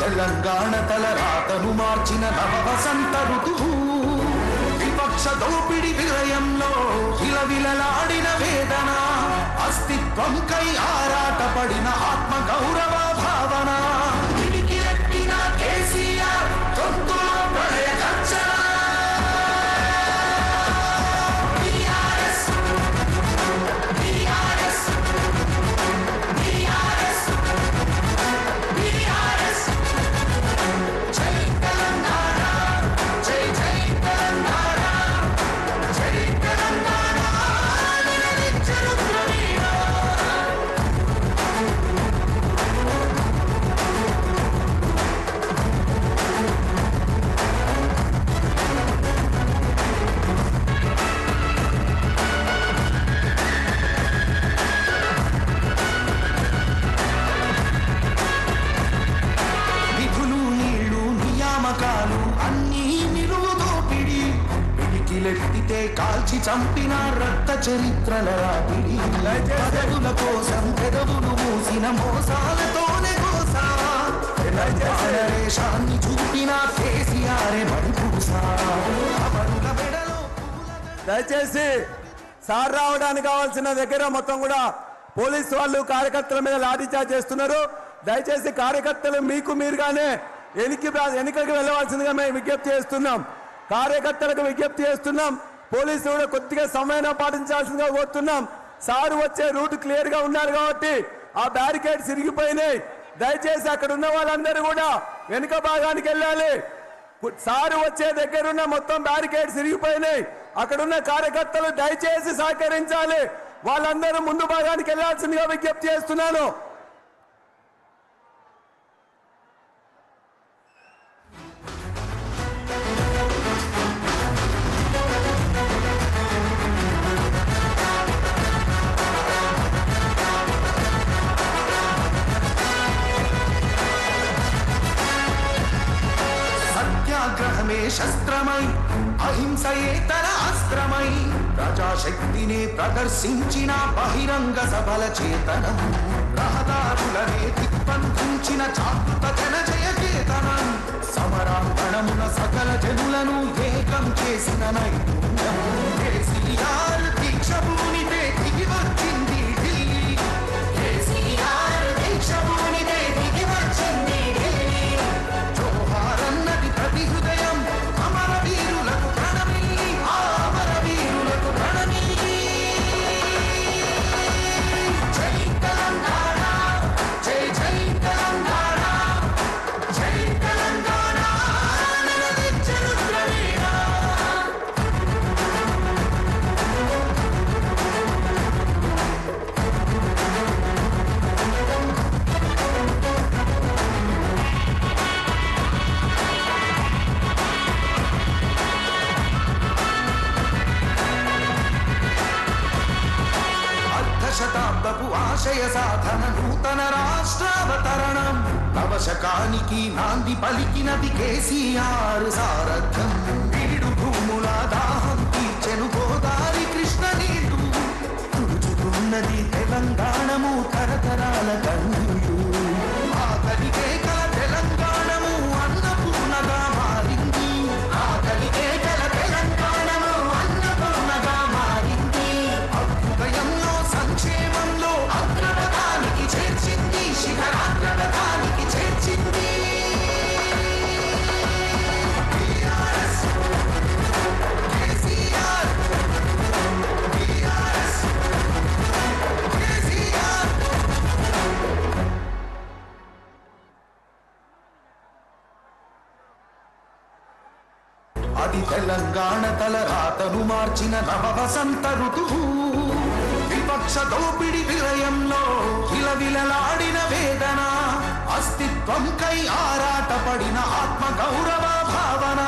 తెలంగాణ తలరాతను మార్చిన నవ వసంత ఋతువు విపక్ష దోపిడి విలయంలో విలవిలలాడిన వేదన అస్తిత్వంకై ఆరాటపడిన ఆత్మ గౌరవ భావన పిడికిలెత్తిన కేసీఆర్ తొంతులో ప్రళయ గర్జన పిడికిలెత్తితే కాల్చి చంపిన రక్త చరిత్రల రాపిడి పదవుల కోసం పెదవులు మూసిన మోసాలతోనే కోసా దేశాన్ని చూపిన కేసీఆర్ మడిపూసా దయచేసి సార్ రావడానికి కావాల్సిన దగ్గర మొత్తం కూడా పోలీసు వాళ్ళు కార్యకర్తల మీద లాఠీచార్జ్ చేస్తున్నారు. దయచేసి కార్యకర్తలు మీకు మీరుగానే ఎన్నికలకు వెళ్ళవలసిందిగా మేము విజ్ఞప్తి చేస్తున్నాం. కార్యకర్తలకు విజ్ఞప్తి చేస్తున్నాం. పోలీసులు కూడా కొద్దిగా సమయం పాటించాల్సిందిగా కోరుతున్నాం. సారు వచ్చే రూట్ క్లియర్ గా ఉన్నారు కాబట్టి ఆ బ్యారికేడ్స్ ఇరిగిపోయినాయి. దయచేసి అక్కడ ఉన్న వాళ్ళందరూ కూడా వెనుక భాగానికి వెళ్ళాలి. సారు వచ్చే దగ్గరున్న మొత్తం బ్యారికేడ్స్ ఇరిగిపోయినాయి. అక్కడున్న కార్యకర్తలు దయచేసి సహకరించాలి. వాళ్ళందరూ ముందు భాగానికి వెళ్లాల్సిందిగా విజ్ఞప్తి చేస్తున్నాను. సత్యాగ్రహమే శస్త్రమై అహింసయే తన అస్త్రమై ప్రజాశక్తిని ప్రదర్శించిన బహిరంగ సభల చేతనం రహదారులనే దిగ్బంధించిన జాగృత జన జయ కేతనం సమరాంగణమున సకల జనులను ఏకం చేసిన నైపుణ్యం కేసీఆర్ దీక్ష భూమితే దిగి వచ్చింది ఢిల్లీ కేసీఆర్ దీక్ష భూమితే దిగి వచ్చింది ఢిల్లీ జోహార్ అన్నది ప్రతి హృదయం అమర వీరులకు ప్రణమి అమర వీరులకు ప్రణమి జై తెలంగాణ జై జై తెలంగాణ జై తెలంగాణ నినదించెను ద్రవీణ శతాబ్దపు ఆశయ సాధన నూతన రాష్ట్రావతరణం నవశకానికి నాంది పలికినది కేసీఆర్ సారథ్యం వీడు భూముల దాహం తీర్చెను గోదావరి కృష్ణ నీళ్లు తుడుచుకున్నది తెలంగాణము తరతరాల కన్నులు ఆకలికే కల తెలంగాణము అన్నపూర్ణగా మారింది ఆకలికే కల తెలంగాణము అన్నపూర్ణగా మారింది అభ్యుదయంలో సంక్షేమంలో అగ్రపథానికి చేర్చింది శిఖరాగ్రపథానికి చేర్చింది కేసీఆర్ కేసీఆర్ అది తెలంగాణ తలరాతను మార్చిన నవ వసంత ఋతువు విపక్ష దోపిడి విలయంలో విలవిలలాడిన వేదన అస్తిత్వంకై ఆరాటపడిన ఆత్మ గౌరవ భావన